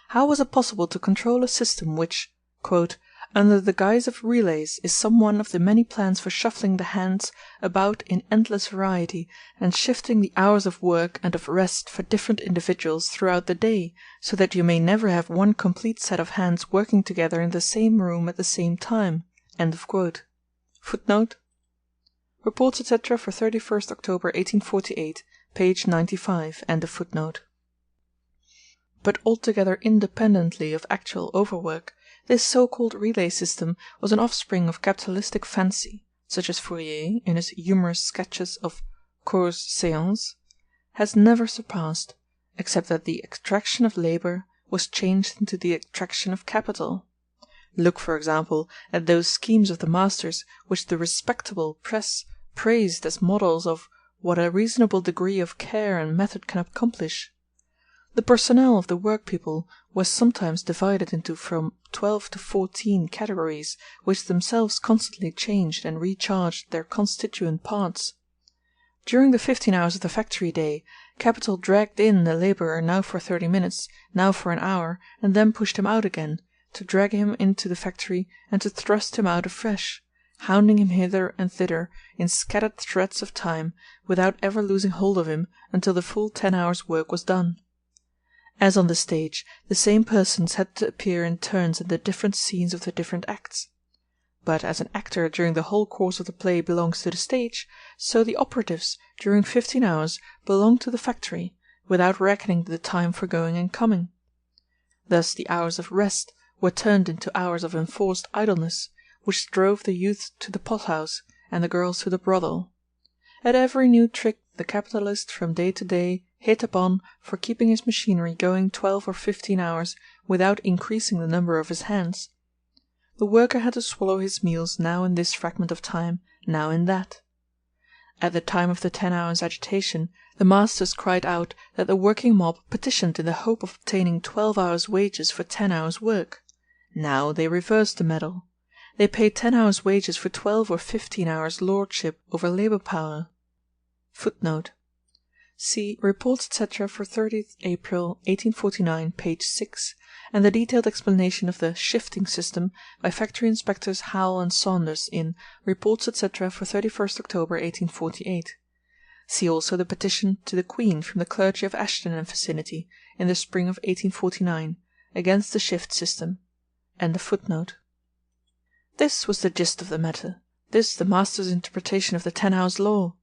How was it possible to control a system which, "under the guise of relays, is some one of the many plans for shuffling the hands about in endless variety, and shifting the hours of work and of rest for different individuals throughout the day, so that you may never have one complete set of hands working together in the same room at the same time?" Footnote: Reports, etc. for 31st October 1848, page 95. But altogether independently of actual overwork, this so-called relay system was an offspring of capitalistic fancy, such as Fourier, in his humorous sketches of Cours Séance, has never surpassed, except that the extraction of labour was changed into the extraction of capital. Look, for example, at those schemes of the masters which the respectable press praised as models of what a reasonable degree of care and method can accomplish. The personnel of the workpeople was sometimes divided into from 12 to 14 categories, which themselves constantly changed and recharged their constituent parts. During the 15 hours of the factory day, capital dragged in the labourer now for 30 minutes, now for an hour, and then pushed him out again, to drag him into the factory and to thrust him out afresh, hounding him hither and thither in scattered threads of time, without ever losing hold of him until the full 10 hours' work was done. As on the stage, the same persons had to appear in turns in the different scenes of the different acts. But as an actor during the whole course of the play belongs to the stage, so the operatives during 15 hours belonged to the factory, without reckoning the time for going and coming. Thus the hours of rest were turned into hours of enforced idleness, which drove the youths to the pothouse and the girls to the brothel. At every new trick the capitalist from day to day hit upon for keeping his machinery going 12 or 15 hours without increasing the number of his hands, the worker had to swallow his meals now in this fragment of time, now in that. At the time of the 10 hours' agitation, the masters cried out that the working mob petitioned in the hope of obtaining 12 hours' wages for 10 hours' work. Now they reversed the medal. They paid 10 hours' wages for 12 or 15 hours' lordship over labour power. Footnote: See Reports, etc. for 30th April 1849, page 6, and the detailed explanation of the "shifting system" by Factory Inspectors Howell and Saunders in Reports, etc. for 31st October 1848. See also the petition to the Queen from the clergy of Ashton and vicinity in the spring of 1849 against the shift system. This was the gist of the matter, this the master's interpretation of the 10 hours' law.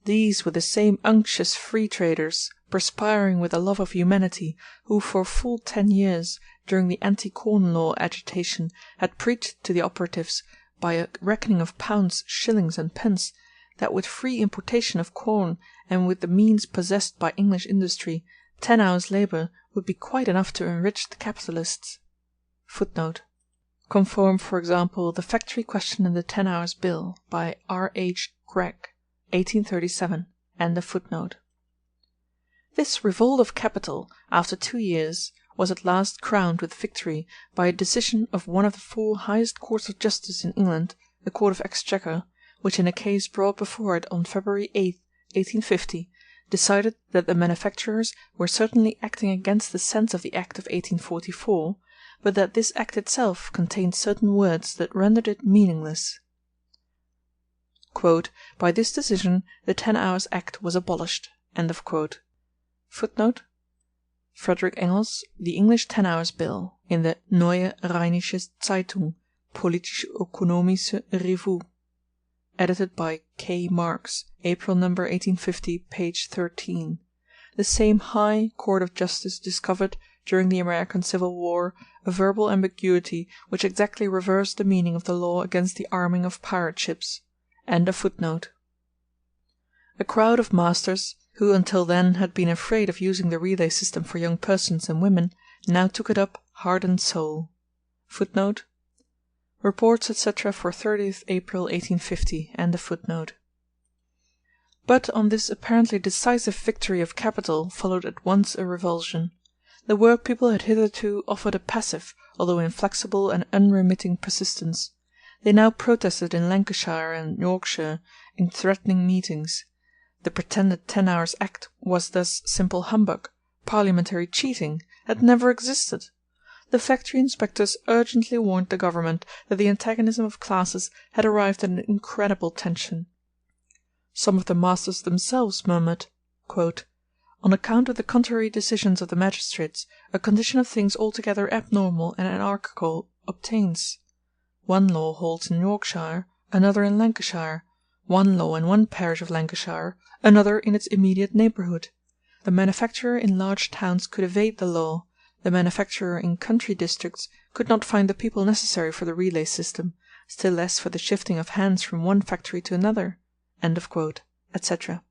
These were the same unctuous free traders, perspiring with a love of humanity, who for full 10 years, during the anti-corn law agitation, had preached to the operatives, by a reckoning of pounds, shillings, and pence, that with free importation of corn and with the means possessed by English industry, 10 hours' labour would be quite enough to enrich the capitalists. Footnote. Conform, for example, the factory question in the 10 Hours Bill, by R. H. Gregg, 1837. End of footnote. This revolt of capital, after 2 years, was at last crowned with victory by a decision of one of the 4 highest courts of justice in England, the Court of Exchequer, which in a case brought before it on February 8, 1850, decided that the manufacturers were certainly acting against the sense of the Act of 1844, but that this Act itself contained certain words that rendered it meaningless. Quote, "By this decision the 10 Hours Act was abolished." End of quote. Footnote. Frederick Engels, The English 10 Hours Bill, in the Neue Rheinische Zeitung, Politisch-Ökonomische Revue, edited by K. Marx, April number 1850, page 13. The same high court of justice discovered, during the American Civil War, a verbal ambiguity which exactly reversed the meaning of the law against the arming of pirate ships. End of footnote. A crowd of masters, who until then had been afraid of using the relay system for young persons and women, now took it up heart and soul. Footnote. Reports, etc., for 30th April 1850. End of footnote. But on this apparently decisive victory of capital followed at once a revulsion. The workpeople had hitherto offered a passive, although inflexible and unremitting persistence. They now protested in Lancashire and Yorkshire in threatening meetings. The pretended 10 Hours Act was thus simple humbug, parliamentary cheating, had never existed. The factory inspectors urgently warned the government that the antagonism of classes had arrived at an incredible tension. Some of the masters themselves murmured, quote, "On account of the contrary decisions of the magistrates, a condition of things altogether abnormal and anarchical obtains. One law holds in Yorkshire, another in Lancashire; one law in one parish of Lancashire, another in its immediate neighbourhood. The manufacturer in large towns could evade the law; the manufacturer in country districts could not find the people necessary for the relay system, still less for the shifting of hands from one factory to another." End of quote, etc.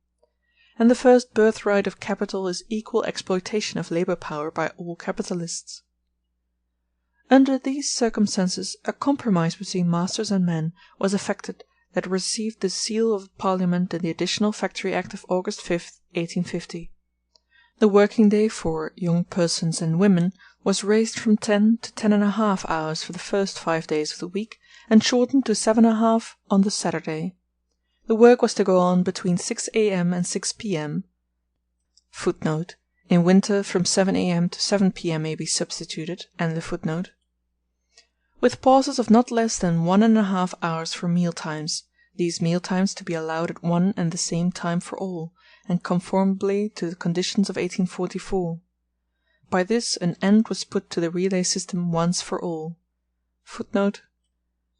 And the first birthright of capital is equal exploitation of labour power by all capitalists. Under these circumstances a compromise between masters and men was effected that received the seal of Parliament in the Additional Factory Act of August 5, 1850. The working day for young persons and women was raised from 10 to 10½ hours for the first 5 days of the week, and shortened to 7½ on the Saturday. The work was to go on between 6 a.m. and 6 p.m. Footnote. In winter from 7 a.m. to 7 p.m. may be substituted, end the footnote. With pauses of not less than 1½ hours for meal times, these meal times to be allowed at one and the same time for all, and conformably to the conditions of 1844. By this an end was put to the relay system once for all. Footnote.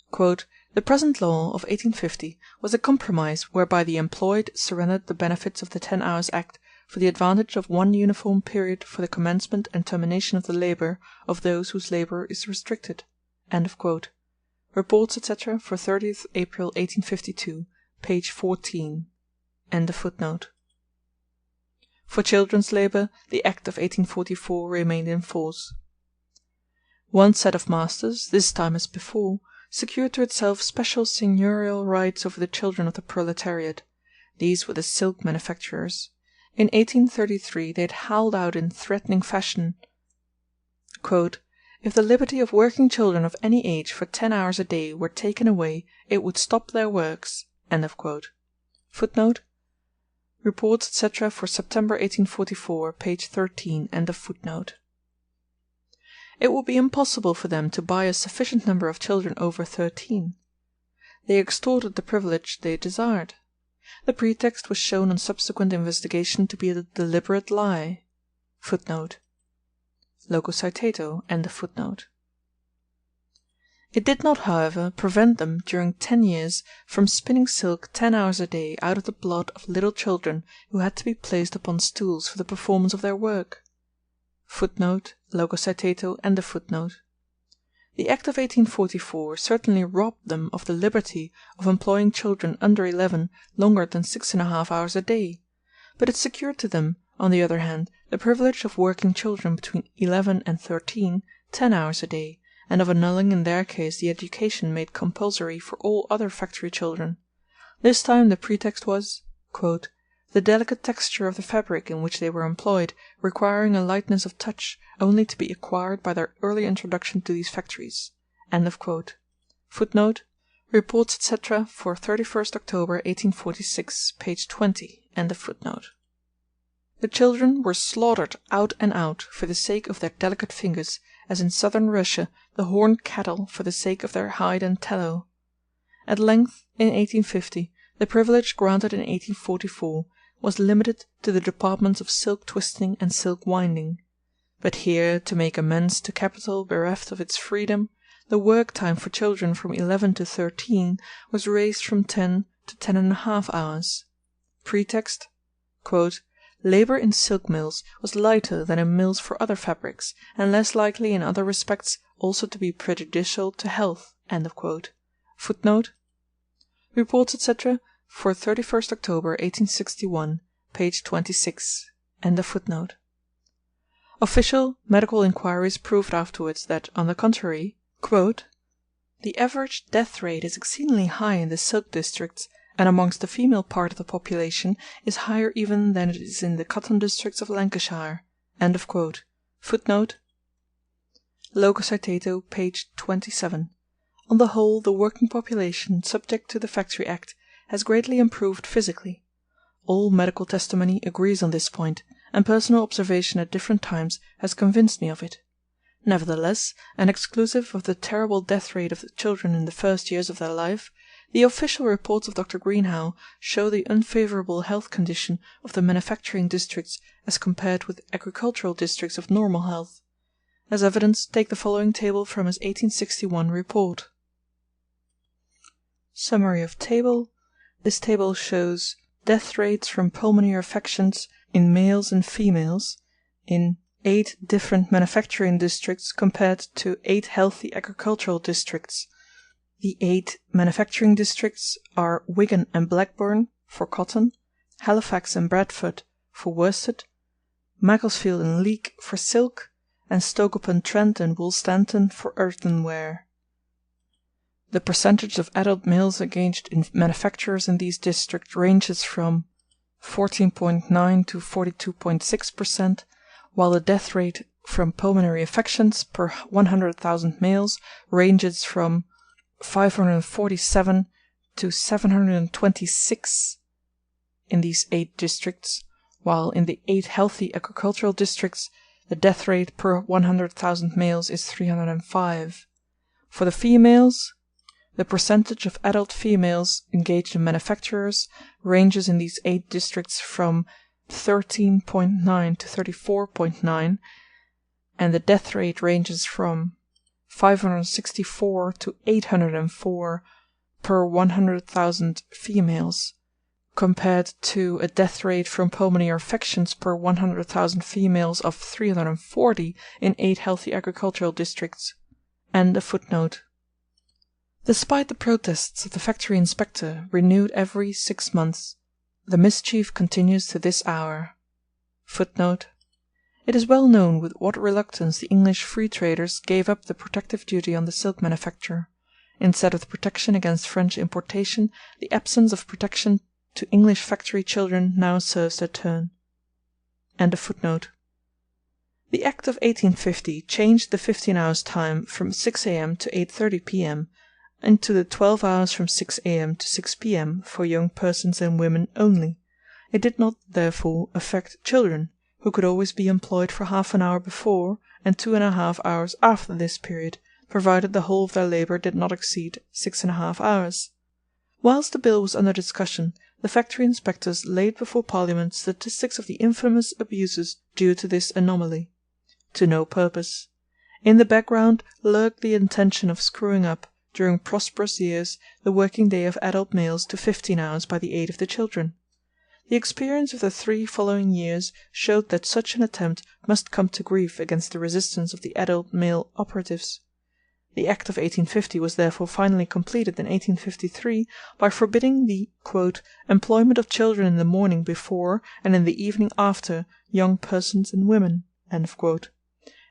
Quote, "The present law of 1850 was a compromise whereby the employed surrendered the benefits of the 10 Hours Act for the advantage of one uniform period for the commencement and termination of the labour of those whose labour is restricted." End of quote. Reports, etc., for 30th April 1852, page 14. End of footnote. For children's labour, the Act of 1844 remained in force. One set of masters, this time as before, secured to itself special seigneurial rights over the children of the proletariat. These were the silk manufacturers. In 1833 they had howled out in threatening fashion, quote, "If the liberty of working children of any age for 10 hours a day were taken away, it would stop their works." End of quote. Footnote. Reports, etc., for September 1844, page 13. End of footnote. It would be impossible for them to buy a sufficient number of children over 13. They extorted the privilege they desired. The pretext was shown on subsequent investigation to be a deliberate lie. Footnote. Loco citato. End of footnote. It did not, however, prevent them during 10 years from spinning silk 10 hours a day out of the blood of little children who had to be placed upon stools for the performance of their work. Footnote, loco citato, end of footnote. The Act of 1844 certainly robbed them of the liberty of employing children under 11 longer than 6½ hours a day, but it secured to them, On the other hand, the privilege of working children between 11 and 13, 10 hours a day, and of annulling in their case the education made compulsory for all other factory children. This time the pretext was "the delicate texture of the fabric in which they were employed, requiring a lightness of touch only to be acquired by their early introduction to these factories." Footnote: Reports, etc., for 31st October 1846, page 20. The children were slaughtered out and out for the sake of their delicate fingers, as in southern Russia the horned cattle for the sake of their hide and tallow. At length, in 1850, the privilege granted in 1844 was limited to the departments of silk twisting and silk winding. But here, to make amends to capital bereft of its freedom, the work time for children from 11 to 13 was raised from 10 to 10½ hours. Pretext: "Labor in silk mills was lighter than in mills for other fabrics, and less likely in other respects also to be prejudicial to health." Footnote: Reports, etc., for 31st October 1861, page 26. Official medical inquiries proved afterwards that, on the contrary, "the average death rate is exceedingly high in the silk districts, and amongst the female part of the population is higher even than it is in the cotton districts of Lancashire." Footnote: Loco Citato, page 27. On the whole, the working population, subject to the Factory Act, has greatly improved physically. All medical testimony agrees on this point, and personal observation at different times has convinced me of it. Nevertheless, and exclusive of the terrible death rate of the children in the first years of their life, the official reports of Dr. Greenhow show the unfavourable health condition of the manufacturing districts as compared with agricultural districts of normal health. As evidence, take the following table from his 1861 report. Summary of table. This table shows death rates from pulmonary affections in males and females in 8 different manufacturing districts compared to 8 healthy agricultural districts. The 8 manufacturing districts are Wigan and Blackburn for cotton, Halifax and Bradford for worsted, Macclesfield and Leek for silk, and Stoke-upon-Trent and Woolstanton for earthenware. The percentage of adult males engaged in manufactures in these districts ranges from 14.9 to 42.6%, while the death rate from pulmonary affections per 100,000 males ranges from 547 to 726 in these 8 districts, while in the 8 healthy agricultural districts the death rate per 100,000 males is 305. For the females, the percentage of adult females engaged in manufactures ranges in these 8 districts from 13.9 to 34.9, and the death rate ranges from 564 to 804 per 100,000 females, compared to a death rate from pulmonary affections per 100,000 females of 340 in 8 healthy agricultural districts. And a footnote. Despite the protests of the factory inspector, renewed every 6 months, the mischief continues to this hour. Footnote. It is well known with what reluctance the English free traders gave up the protective duty on the silk manufacture. Instead of the protection against French importation, the absence of protection to English factory children now serves their turn. And a footnote. The Act of 1850 changed the 15 hours time from 6 a.m. to 8:30 p.m. into the 12 hours from 6 a.m. to 6 p.m. for young persons and women only. It did not, therefore, affect children, who could always be employed for half an hour before and 2½ hours after this period, provided the whole of their labour did not exceed 6½ hours. Whilst the bill was under discussion, the factory inspectors laid before Parliament statistics of the infamous abuses due to this anomaly. To no purpose. In the background lurked the intention of screwing up, during prosperous years, the working day of adult males to 15 hours by the aid of the children. The experience of the 3 following years showed that such an attempt must come to grief against the resistance of the adult male operatives. The Act of 1850 was therefore finally completed in 1853 by forbidding the "employment of children in the morning before and in the evening after young persons and women."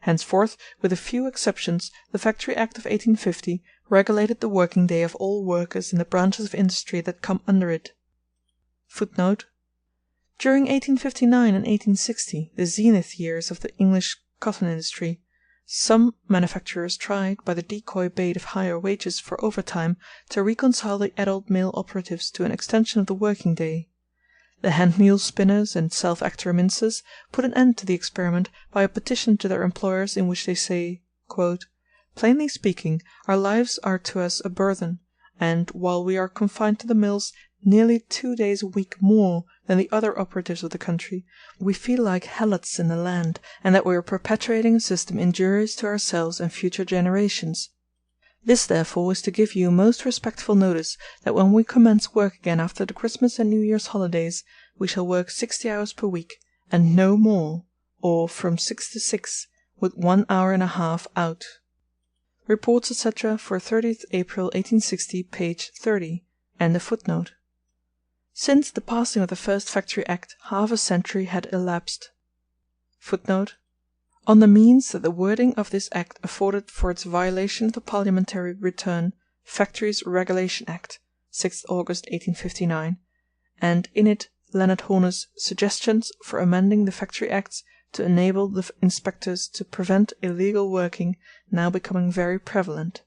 Henceforth, with a few exceptions, the Factory Act of 1850 regulated the working day of all workers in the branches of industry that come under it. During 1859 and 1860, the zenith years of the English cotton industry, some manufacturers tried, by the decoy bait of higher wages for overtime, to reconcile the adult male operatives to an extension of the working day. The hand-mule spinners and self-actor mincers put an end to the experiment by a petition to their employers in which they say, "Plainly speaking, our lives are to us a burthen, and, while we are confined to the mills nearly 2 days a week more than the other operatives of the country, we feel like helots in the land, and that we are perpetuating a system injurious to ourselves and future generations. This, therefore, is to give you most respectful notice that when we commence work again after the Christmas and New Year's holidays, we shall work 60 hours per week, and no more, or from 6 to 6, with 1 hour and a half out." Reports, etc., for 30th April 1860, page 30. Since the passing of the first Factory Act half a century had elapsed. On the means that the wording of this Act afforded for its violation of the parliamentary return, Factories Regulation Act, 6th August 1859, and in it Leonard Horner's suggestions for amending the Factory Acts to enable the inspectors to prevent illegal working now becoming very prevalent.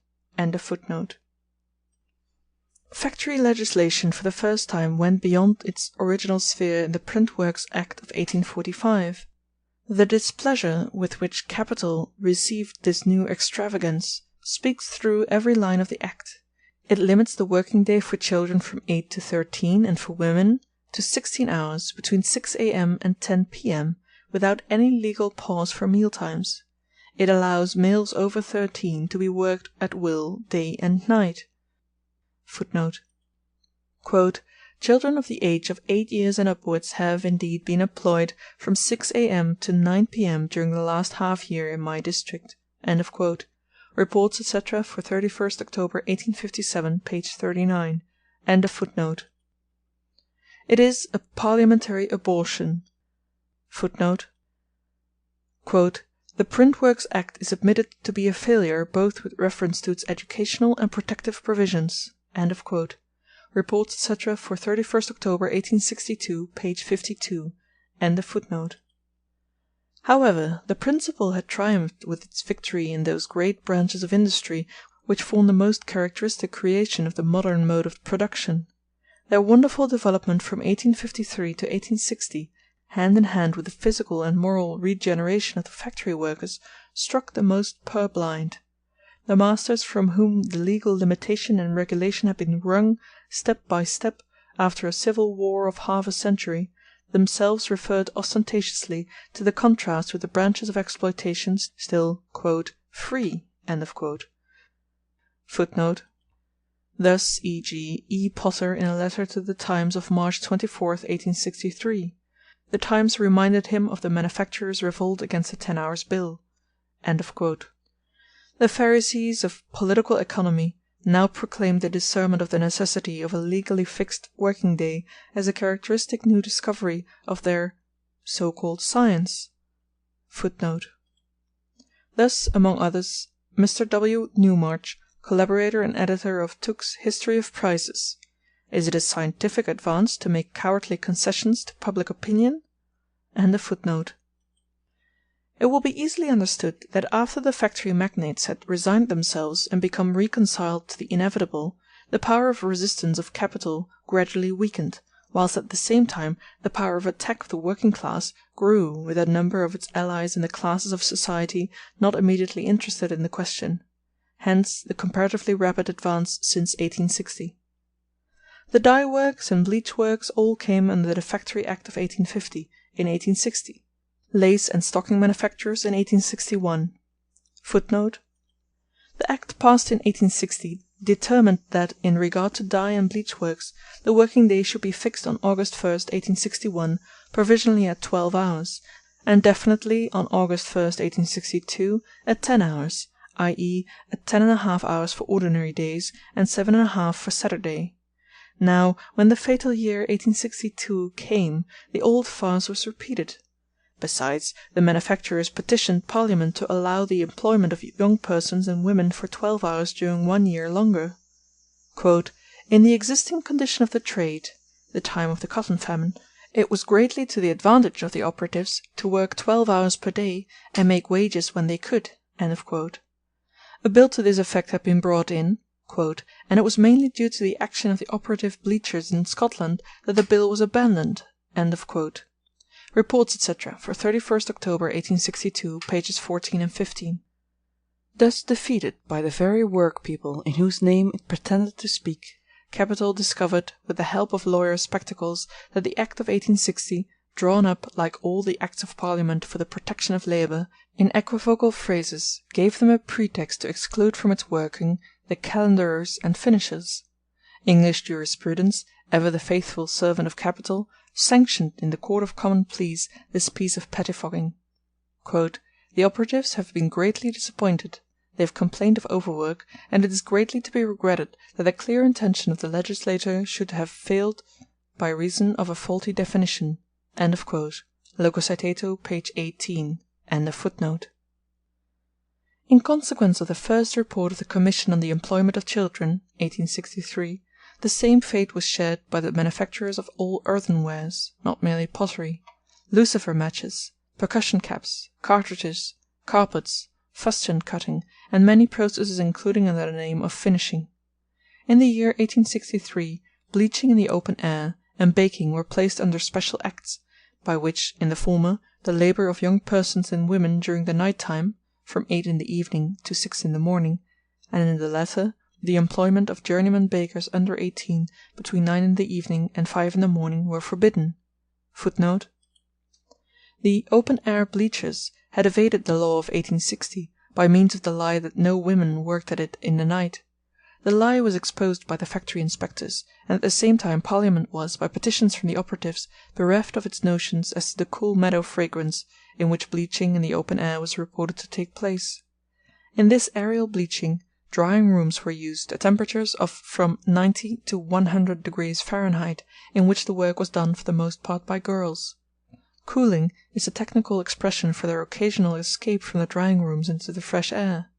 Factory legislation for the first time went beyond its original sphere in the Print Works Act of 1845. The displeasure with which Kapital received this new extravagance speaks through every line of the Act. It limits the working day for children from 8 to 13, and for women to 16 hours, between 6 a.m. and 10 p.m., without any legal pause for meal times. It allows males over 13 to be worked at will day and night. Children of the age of 8 years and upwards have, indeed, been employed from 6 a.m. to 9 p.m. during the last half year in my district." Reports, etc., for 31st October 1857, page 39. It is a parliamentary abortion. "The Print Works Act is admitted to be a failure both with reference to its educational and protective provisions." Reports, etc., for 31st October 1862, page 52. However, the principle had triumphed with its victory in those great branches of industry which form the most characteristic creation of the modern mode of production. Their wonderful development from 1853 to 1860, hand in hand with the physical and moral regeneration of the factory workers, struck the most purblind. The masters from whom the legal limitation and regulation had been wrung, step by step, after a civil war of half a century, themselves referred ostentatiously to the contrast with the branches of exploitation still "free." Thus, e.g., E. Potter in a letter to the Times of March 24, 1863. The Times reminded him of the manufacturers' revolt against the 10 hours bill. The Pharisees of political economy now proclaim the discernment of the necessity of a legally fixed working day as a characteristic new discovery of their so-called science. Thus, among others, Mr. W. Newmarch, collaborator and editor of Tooke's History of Prices. Is it a scientific advance to make cowardly concessions to public opinion? It will be easily understood that after the factory magnates had resigned themselves and become reconciled to the inevitable, the power of resistance of capital gradually weakened, whilst at the same time the power of attack of the working class grew with a number of its allies in the classes of society not immediately interested in the question. Hence the comparatively rapid advance since 1860. The dye works and bleach works all came under the Factory Act of 1850 in 1860. Lace and stocking manufacturers in 1861. The Act passed in 1860 determined that, in regard to dye and bleach works, the working day should be fixed on August 1, 1861, provisionally at 12 hours, and definitely on August 1, 1862, at 10 hours, i.e. at 10½ hours for ordinary days and 7½ for Saturday. Now, when the fatal year 1862 came, the old farce was repeated. Besides, the manufacturers petitioned Parliament to allow the employment of young persons and women for 12 hours during 1 year longer. "In the existing condition of the trade, the time of the cotton famine, it was greatly to the advantage of the operatives to work 12 hours per day and make wages when they could." A bill to this effect had been brought in, "and it was mainly due to the action of the operative bleachers in Scotland that the bill was abandoned." Reports, etc., for 31st October 1862, pages 14 and 15. Thus defeated by the very workpeople in whose name it pretended to speak, Kapital discovered, with the help of lawyers' spectacles, that the Act of 1860, drawn up, like all the Acts of Parliament for the protection of labour, in equivocal phrases, gave them a pretext to exclude from its working the calendarers and finishers. English jurisprudence, ever the faithful servant of Kapital, sanctioned in the Court of Common Pleas this piece of pettifogging. "The operatives have been greatly disappointed. They have complained of overwork, and it is greatly to be regretted that the clear intention of the legislator should have failed by reason of a faulty definition." Logo Citato, page 18. In consequence of the first report of the Commission on the Employment of Children, 1863, the same fate was shared by the manufacturers of all earthenwares, not merely pottery, lucifer matches, percussion caps, cartridges, carpets, fustian cutting, and many processes including under the name of finishing. In the year 1863, bleaching in the open air and baking were placed under special acts, by which, in the former, the labour of young persons and women during the night time, from 8 in the evening to 6 in the morning, and in the latter, the employment of journeyman bakers under 18 between 9 in the evening and 5 in the morning were forbidden. The open-air bleachers had evaded the law of 1860 by means of the lie that no women worked at it in the night. The lie was exposed by the factory inspectors, and at the same time Parliament was, by petitions from the operatives, bereft of its notions as to the cool meadow fragrance in which bleaching in the open air was reported to take place. In this aerial bleaching, drying rooms were used at temperatures of from 90 to 100 degrees Fahrenheit, in which the work was done for the most part by girls. Cooling is the technical expression for their occasional escape from the drying rooms into the fresh air.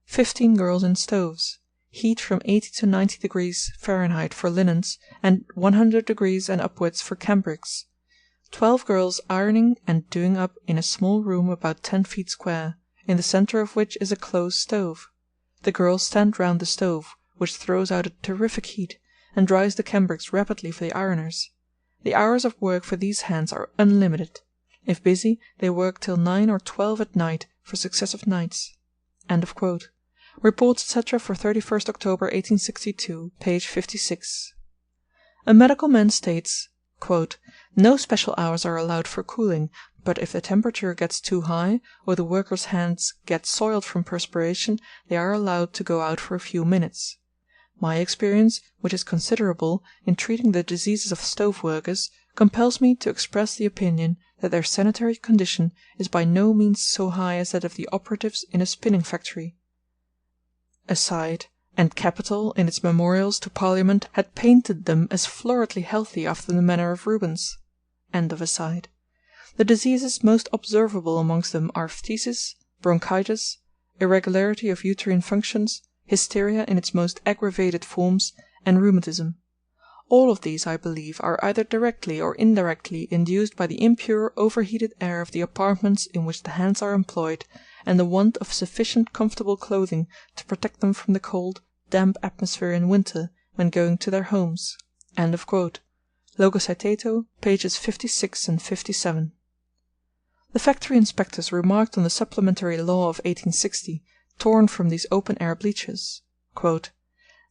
15 girls in stoves, heat from 80 to 90 degrees Fahrenheit for linens, and 100 degrees and upwards for cambrics. 12 girls ironing and doing up in a small room about 10 feet square, in the centre of which is a closed stove. The girls stand round the stove, which throws out a terrific heat, and dries the cambrics rapidly for the ironers. The hours of work for these hands are unlimited. If busy, they work till 9 or 12 at night for successive nights." Reports, etc., for 31st October 1862, page 56. A medical man states, "No special hours are allowed for cooling, but if the temperature gets too high, or the workers' hands get soiled from perspiration, they are allowed to go out for a few minutes. My experience, which is considerable, in treating the diseases of stove workers, compels me to express the opinion that their sanitary condition is by no means so high as that of the operatives in a spinning factory." Aside, and Kapital, in its memorials to Parliament, had painted them as floridly healthy after the manner of Rubens. The diseases most observable amongst them are phthisis, bronchitis, irregularity of uterine functions, hysteria in its most aggravated forms, and rheumatism. All of these, I believe, are either directly or indirectly induced by the impure, overheated air of the apartments in which the hands are employed, and the want of sufficient comfortable clothing to protect them from the cold, damp atmosphere in winter, when going to their homes." Logo Citato, pages 56 and 57. The factory inspectors remarked on the supplementary law of 1860, torn from these open-air bleachers.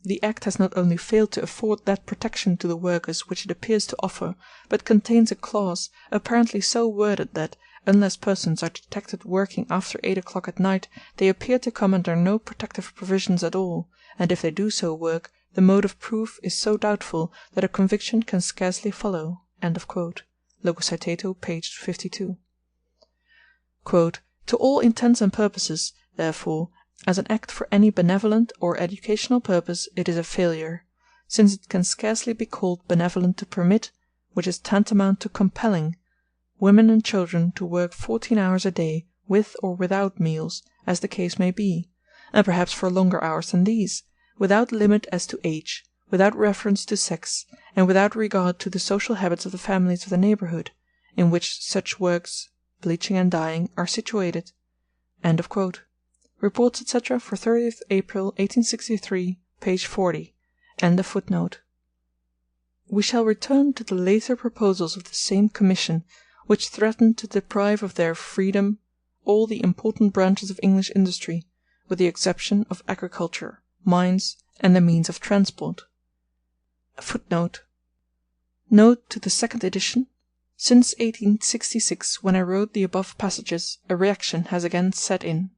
"The Act has not only failed to afford that protection to the workers which it appears to offer, but contains a clause, apparently so worded that, unless persons are detected working after 8 o'clock at night, they appear to come under no protective provisions at all, and if they do so work, the mode of proof is so doubtful that a conviction can scarcely follow." Logo Citato, page 52. "To all intents and purposes, Therefore, as an act for any benevolent or educational purpose, it is a failure, since it can scarcely be called benevolent to permit, which is tantamount to compelling, women and children to work 14 hours a day, with or without meals, as the case may be, and perhaps for longer hours than these, without limit as to age, without reference to sex, and without regard to the social habits of the families of the neighbourhood, in which such works, bleaching and dyeing, are situated." Reports, etc., for 30th April 1863, page 40. We shall return to the later proposals of the same Commission, which threatened to deprive of their freedom all the important branches of English industry, with the exception of agriculture, mines, and the means of transport. Note to the second edition: since 1866, when I wrote the above passages, a reaction has again set in.